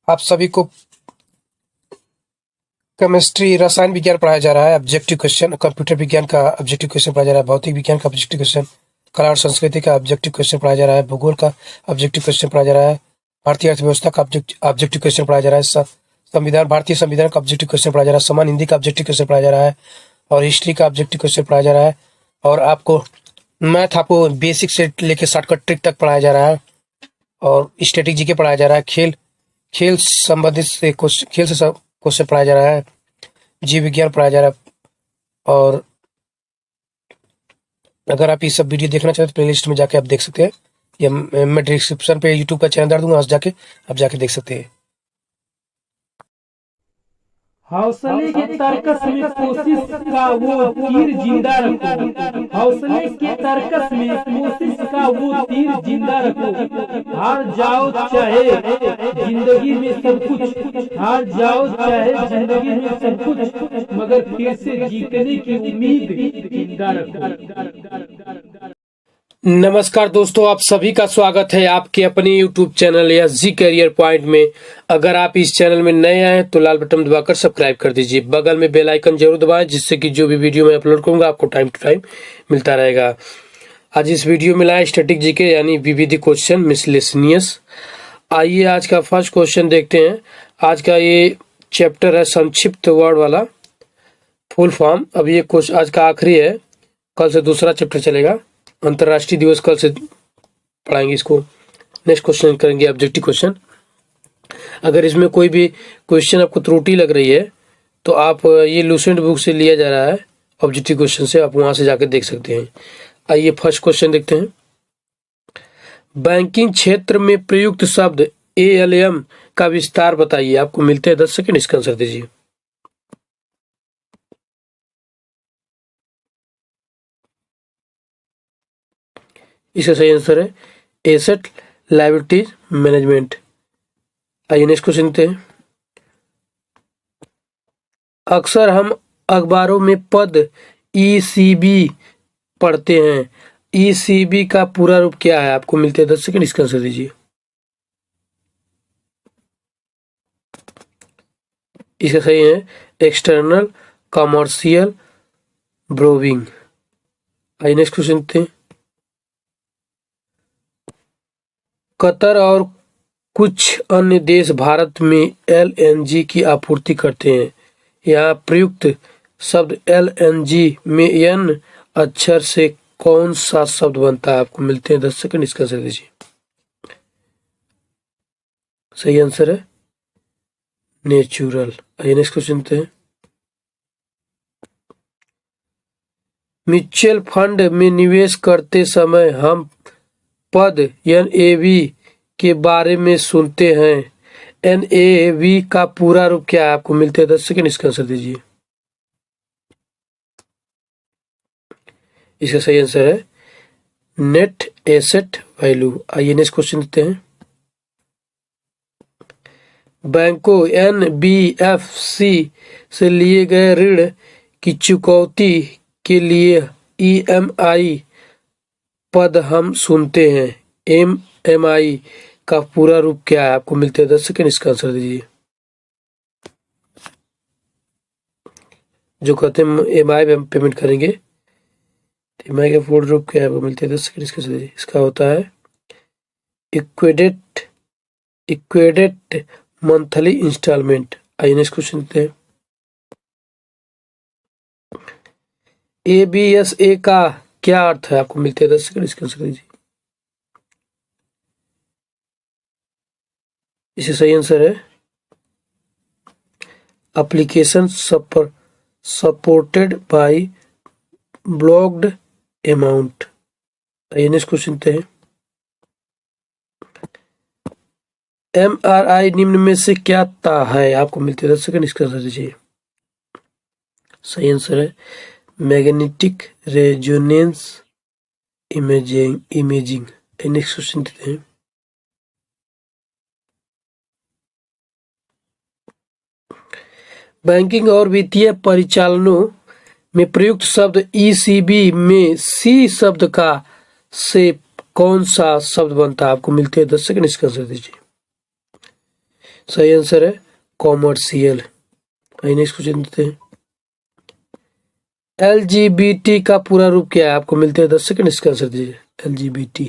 आप सभी को केमिस्ट्री रसायन विज्ञान पढ़ाया जा रहा है। ऑब्जेक्टिव क्वेश्चन, कंप्यूटर विज्ञान का ऑब्जेक्टिव क्वेश्चन पढ़ाया जा रहा है, भौतिक विज्ञान का ऑब्जेक्टिव क्वेश्चन, कला और संस्कृति का ऑब्जेक्टिव क्वेश्चन पढ़ाया जा रहा है, भूगोल का ऑब्जेक्टिव क्वेश्चन पढ़ाया जा रहा है, भारतीय अर्थव्यवस्था का ऑब्जेक्टिव क्वेश्चन पढ़ाया जा रहा है, संविधान, भारतीय संविधान का ऑब्जेक्टिव क्वेश्चन पढ़ाया जा रहा है, समान हिंदी का ऑब्जेक्टिव क्वेश्चन पढ़ाया जा रहा है और हिस्ट्री का ऑब्जेक्टिव क्वेश्चन पढ़ाया जा रहा है। और आपको मैथ आपको बेसिक से लेके शॉर्टकट ट्रिक तक पढ़ाया जा रहा है और स्टैटिक जीके पढ़ाया जा रहा है। खेल संबंधित से खेल से क्वेश्चन पढ़ाया जा रहा है, जीव विज्ञान पढ़ाया जा रहा है। और अगर आप ये सब वीडियो देखना चाहते हैं तो प्लेलिस्ट में जाके आप देख सकते हैं, या मैं डिस्क्रिप्शन पे यूट्यूब का चैनल डाल दूंगा, वहां जाके आप देख सकते हैं। हौसले के तर्कस में कोशिश का वो तीर जिंदा रखो। हौसले के तर्कस में कोशिश का वो तीर जिंदा रखो। हार जाओ चाहे जिंदगी में सब कुछ, हार जाओ चाहे जिंदगी में सब कुछ, मगर फिर से जीतने की उम्मीद जिंदा रखो। नमस्कार दोस्तों, आप सभी का स्वागत है आपके अपने YouTube channel SG career point में। अगर आप इस चैनल में नए आए हैं तो लाल बटन दबाकर सब्सक्राइब कर दीजिए, बगल में बेल आइकन जरूर दबाएं, जिससे कि जो भी वीडियो मैं अपलोड करूंगा आपको टाइम टू टाइम मिलता रहेगा। आज इस वीडियो में लाए स्टैटिक जीके यानी विविध क्वेश्चन मिसलेनियस। आइए आज का फर्स्ट क्वेश्चन देखते हैं। आज का ये चैप्टर है संक्षिप्त वर्ड वाला, फुल फॉर्म। अब ये क्वेश्चन आज का आखिरी है, कल से दूसरा चैप्टर चलेगा। अंतर्राष्ट्रीय दिवस कल से पढ़ाएंगे इसको। नेक्स्ट क्वेश्चन करेंगे ऑब्जेक्टिव क्वेश्चन। अगर इसमें कोई भी क्वेश्चन आपको त्रुटि लग रही है तो आप ये लूसेंट बुक से लिया जा रहा है ऑब्जेक्टिव क्वेश्चन से, आप वहां से जाकर देख सकते हैं। आइए फर्स्ट क्वेश्चन देखते हैं। बैंकिंग क्षेत्र में प्रयुक्त शब्द ALM का विस्तार बताइए। आपको मिलते हैं 10 सेकेंड, इसका आंसर दीजिए। इसका सही आंसर है एसेट लायबिलिटीज मैनेजमेंट। आइए नेक्स्ट क्वेश्चन देखते हैं। अक्सर हम अखबारों में पद ECB पढ़ते हैं। ECB का पूरा रूप क्या है? आपको मिलते हैं 10 सेकेंड, इसका आंसर दीजिए। इसका सही है एक्सटर्नल कमर्शियल ब्रोविंग। आइए नेक्स्ट क्वेश्चन देखते हैं। कतर और कुछ अन्य देश भारत में LNG की आपूर्ति करते हैं। यहाँ प्रयुक्त शब्द LNG में N अक्षर से कौन सा शब्द बनता है? आपको मिलते हैं 10 सेकंड, इसका आंसर दीजिए। सही आंसर है नेचुरल। आइए नेक्स्ट क्वेश्चन देखते हैं। म्यूचुअल फंड में निवेश करते समय हम पद NAV के बारे में सुनते हैं। NAV का पूरा रूप क्या है? आपको मिलते हैं 10 सेकेंड, इसका आंसर दीजिए। इसका सही आंसर है नेट एसेट वैल्यू। आइए नेक्स्ट क्वेश्चन देखते हैं। बैंकों NBFC से लिए गए ऋण की चुकौती के लिए EMI पद हम सुनते हैं। MI का पूरा रूप क्या है? आपको मिलते हैं 10 सेकेंड, इसका आंसर दीजिए। जो कहते हैं MI में हम पेमेंट करेंगे, MI का पूरा रूप क्या है? वो मिलते हैं 10 सेकेंड, इसका आंसर दीजिए। इसका होता है इक्वेडेट मंथली इंस्टॉलमेंट। आइए नेक्स्ट क्वेश्चन देखते हैं। ABSA का क्या अर्थ है? आपको मिलते हैं 10 सेकेंड, इसका आंसर दीजिए। इसका सही आंसर है application supported by blocked amount. आइए नेक्स्ट क्वेश्चन देखते हैं। MRI निम्न में से क्या ता है? आपको मिलते हैं 10 सेकेंड, इसका आंसर दीजिए। सही आंसर है magnetic resonance imaging. Next question देते हैं। बैंकिंग और वित्तीय परिचालनों में प्रयुक्त शब्द ECB में C शब्द का से कौन सा शब्द बनता है? आपको मिलते हैं 10 सेकेंड, इसका आंसर दीजिए। सही आंसर है कॉमर्शियल। आइए नेक्स्ट क्वेश्चन देते हैं। LGBT का पूरा रूप क्या है? आपको मिलते हैं 10 सेकंड, इसका आंसर दीजिए। LGBT,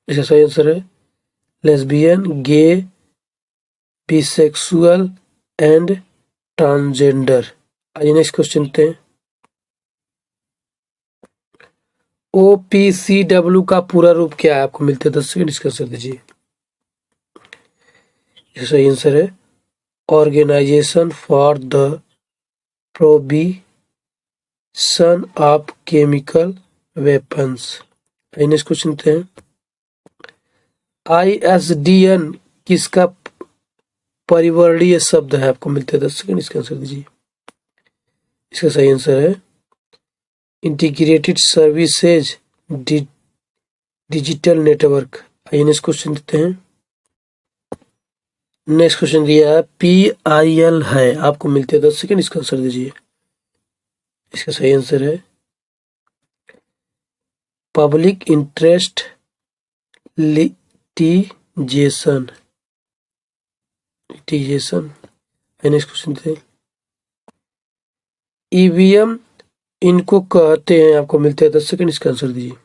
इसका सही आंसर है लेस्बियन, गे, बिसेक्सुअल एंड ट्रांसजेंडर। आइए नेक्स्ट क्वेश्चन देते हैं। OPCW का पूरा रूप क्या है? आपको मिलते हैं 10 सेकंड, इसका आंसर दीजिए। इसका सही आंसर है organisation for the prohibition of chemical weapons. आइए नेक्स्ट क्वेश्चन देते हैं। ISDN किसका परिवर्णीय शब्द है? आपको मिलते हैं 10 सेकंड, इसका आंसर दीजिए। इसका सही आंसर है इंटीग्रेटेड सर्विसेज डिजिटल नेटवर्क। आइए नेक्स्ट क्वेश्चन देते हैं। नेक्स्ट क्वेश्चन दिया है PIL है, आपको मिलते हैं 10 सेकंड, इसका आंसर दीजिए। इसका सही आंसर है public interest litigation. Next question देते हैं। EVM इनको कहते हैं, आपको मिलते हैं 10 सेकंड, इसका आंसर दीजिए।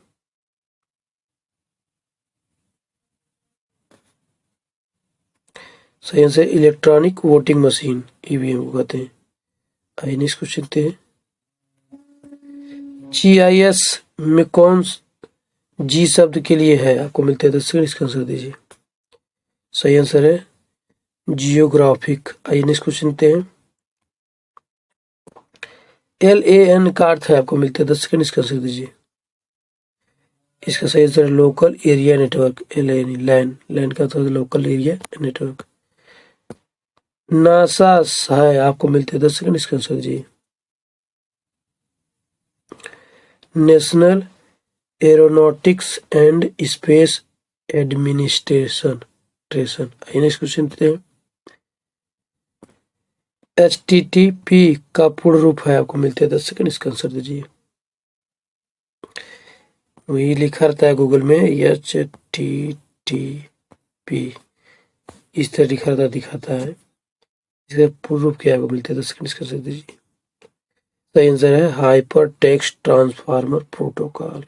सही answer electronic voting machine, EVM को कहते हैं। आइए नेक्स्ट क्वेश्चन देते हैं। GIS में कौन G शब्द के लिए है? आपको मिलते हैं 10 सेकंड, इसका आंसर दीजिए। सही आंसर है जियोग्राफिक। आइए नेक्स्ट क्वेश्चन देते हैं। LAN का अर्थ है, आपको मिलते हैं 10 सेकंड, इसका आंसर दीजिए। इसका सही आंसर है लोकल एरिया नेटवर्क। लैन का अर्थ है लोकल एरिया नेटवर्क। नासा है, आपको मिलते हैं 10 सेकंड, इसका आंसर दीजिए। National aeronautics and space administration. आइए नेक्स्ट क्वेश्चन देते हैं। HTTP का पूर्ण रूप है, आपको मिलते हैं 10 सेकंड, इसका आंसर दीजिए। वही लिखा रहता है गूगल में HTTP, इस तरह लिखा रहता दिखाता है। इसका पूर्ण रूप क्या है? आपको मिलते हैं 10 सेकंड, इसका आंसर दीजिए। सही आंसर है हाइपर टेक्स्ट ट्रांसफार्मर प्रोटोकॉल।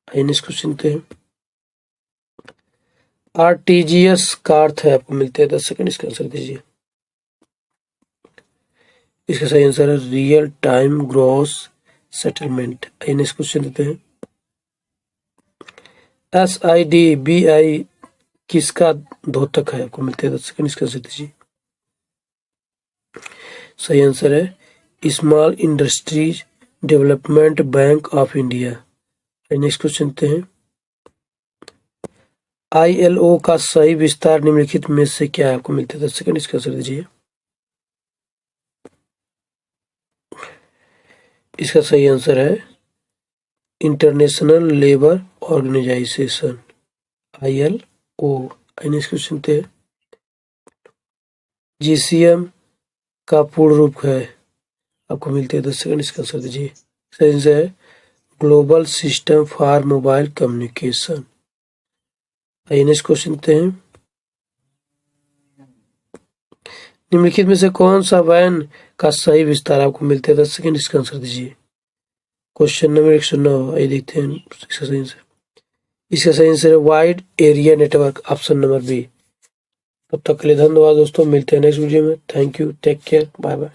आइए नेक्स्ट क्वेश्चन देते हैं। RTGS का अर्थ है, आपको मिलते हैं 10 सेकंड, इसका आंसर दीजिए। इसका सही आंसर है रियल टाइम ग्रॉस सेटलमेंट। आइए नेक्स्ट क्वेश्चन देते हैं। SIDBI किसका द्योतक है? आपको मिलते हैं 10 सेकंड, इसका आंसर दीजिए। सही आंसर है small industries development bank of India. Next question देते हैं। ILO का सही विस्तार निम्नलिखित में से क्या है? आपको मिलते हैं 10 सेकंड, इसका आंसर दीजिए। इसका सही आंसर है international labour organisation, ILO। Next question देते हैं। GCM का पूर्ण रूप है, आपको मिलते हैं 10 सेकंड, इसका आंसर दीजिए। सही आंसर है global system for mobile communication. आइए नेक्स्ट क्वेश्चन देते हैं। निम्नलिखित में से कौन सा वैन का सही विस्तार? आपको मिलते हैं 10 सेकंड, इसका आंसर दीजिए। Question number 109। आइए देखते हैं इसका सही आंसर। इसका सही आंसर है wide area network, option number B. तब तक के लिए धन्यवाद दोस्तों, मिलते हैं नेक्स्ट वीडियो में। Thank you, take care, bye bye.